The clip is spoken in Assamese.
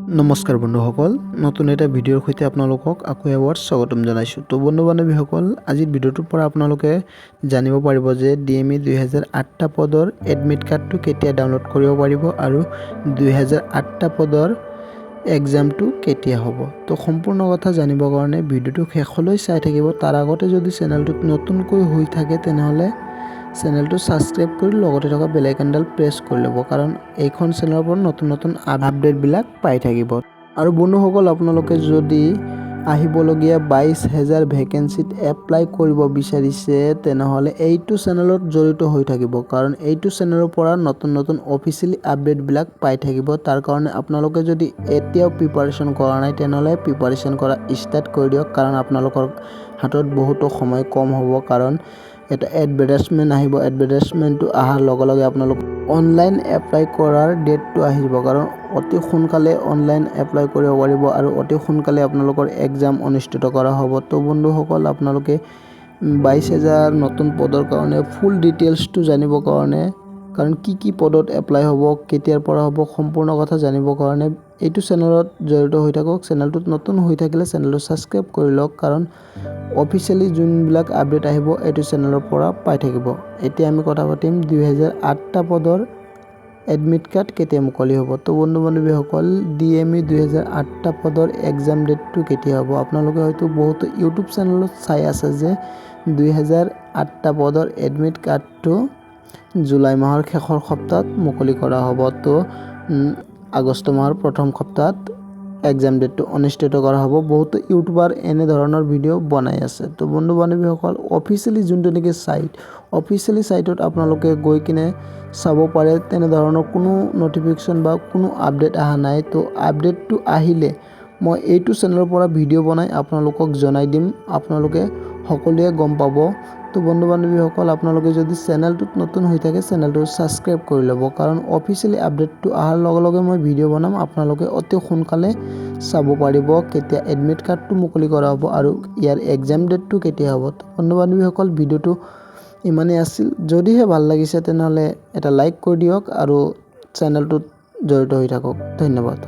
নমস্কাৰ বন্ধুসকল, নতুন এটা ভিডিঅ'ৰ সৈতে আপোনালোকক আকৌ এবাৰ স্বাগতম জনাইছোঁ। তো বন্ধু বান্ধৱীসকল, আজিৰ ভিডিঅ'টোৰ পৰা আপোনালোকে জানিব পাৰিব যে DME 2008টা পদৰ এডমিট কাৰ্ডটো কেতিয়া ডাউনলোড কৰিব পাৰিব আৰু 2008টা পদৰ এক্সামটো কেতিয়া হ'ব। তো সম্পূৰ্ণ কথা জানিবৰ কাৰণে ভিডিঅ'টো শেষলৈ চাই থাকিব। তাৰ আগতে যদি চেনেলটোত নতুনকৈ হৈ থাকে তেনেহ'লে চেনেলটো সাবস্ক্ৰাইব কৰি লগতে থকা বেল আইকনডাল প্ৰেছ কৰি ল'ব, কাৰণ এইখন চেনেলৰ পৰা নতুন আপডেটবিলাক পাই থাকিব। আৰু বন্ধুসকল, আপোনালোকে যদি আহিবলগীয়া 22,000 ভেকেঞ্চিত এপ্লাই কৰিব বিচাৰিছে তেনেহ'লে এইটো চেনেলত জড়িত হৈ থাকিব, কাৰণ এইটো চেনেলৰ পৰা নতুন অফিচিয়েলি আপডেটবিলাক পাই থাকিব। তাৰ কাৰণে আপোনালোকে যদি এতিয়াও প্ৰিপাৰেশ্যন কৰা নাই তেনেহ'লে প্ৰিপাৰেশ্যন কৰা ষ্টাৰ্ট কৰি দিয়ক, কাৰণ আপোনালোকৰ হাতত বহুতো সময় কম হ'ব। কাৰণ এটা এডভাৰটাইজমেণ্ট আহিব, এডভাৰটাইজমেণ্টটো অহাৰ লগে লগে আপোনালোক অনলাইন এপ্লাই কৰাৰ ডেটটো আহি যাব, কাৰণ অতি সোনকালে অনলাইন এপ্লাই কৰিব পাৰিব আৰু অতি সোনকালে আপোনালোকৰ এক্সাম অনুষ্ঠিত কৰা হ'ব। তো বন্ধুসকল, আপোনালোকে 22,000 নতুন পদৰ কাৰণে ফুল ডিটেইলছটো জানিবৰ কাৰণে, কাৰণ কি পদত এপ্লাই হ'ব, কেতিয়াৰ পৰা হ'ব, সম্পূৰ্ণ কথা জানিবৰ কাৰণে এইটো চেনেলত জড়িত হৈ থাকক। চেনেলটোত নতুন হৈ থাকিলে চেনেলটো ছাবস্ক্ৰাইব কৰি লওক, কাৰণ অফিচিয়েলি যোনবিলাক আপডেট আহিব এইটো চেনেলৰ পৰা পাই থাকিব। এতিয়া আমি কথা পাতিম 2008টা পদৰ এডমিট কাৰ্ড কেতিয়া মুকলি হ'ব। তো বন্ধু বান্ধৱীসকল, DME 2008টা পদৰ এক্সাম ডেটটো কেতিয়া হ'ব। আপোনালোকে হয়তো বহুতো ইউটিউব চেনেলত চাই আছে যে 2008টা পদৰ এডমিট কাৰ্ডটো জুলাই মাহৰ শেষৰ সপ্তাহত মুকলি কৰা হ'ব। তো আগষ্ট মাহৰ প্ৰথম সপ্তাহত এক্সাম ডেটটো অনুষ্ঠিত কৰা হ'ব। বহুতো ইউটিউবাৰ এনেধৰণৰ ভিডিঅ' বনাই আছে। তো বন্ধু বান্ধৱীসকল, অফিচিয়েলি যোনটো নেকি অফিচিয়েলি ছাইটত আপোনালোকে গৈ কিনে চাব পাৰে, তেনেধৰণৰ কোনো নটিফিকেশ্যন বা কোনো আপডেট অহা নাই। তো আপডেটটো আহিলে মই এইটো চেনেলৰ পৰা ভিডিঅ' বনাই আপোনালোকক জনাই দিম, আপোনালোকে সকলোৱে গম পাব। তো বন্ধু বান্ধৱীসকল, আপোনালোকে যদি চেনেলটোত নতুন হৈ থাকে চেনেলটো ছাবস্ক্ৰাইব কৰি ল'ব, কাৰণ অফিচিয়েলি আপডেটটো অহাৰ লগে লগে মই ভিডিঅ' বনাম, আপোনালোকে অতি সোনকালে চাব পাৰিব কেতিয়া এডমিট কাৰ্ডটো মুকলি কৰা হ'ব আৰু ইয়াৰ এক্সাম ডেটটো কেতিয়া হ'ব। তো বন্ধু বান্ধৱীসকল, ভিডিঅ'টো ইমানেই আছিল। যদিহে ভাল লাগিছে তেনেহ'লে এটা লাইক কৰি দিয়ক আৰু চেনেলটোত জড়িত হৈ থাকক। ধন্যবাদ।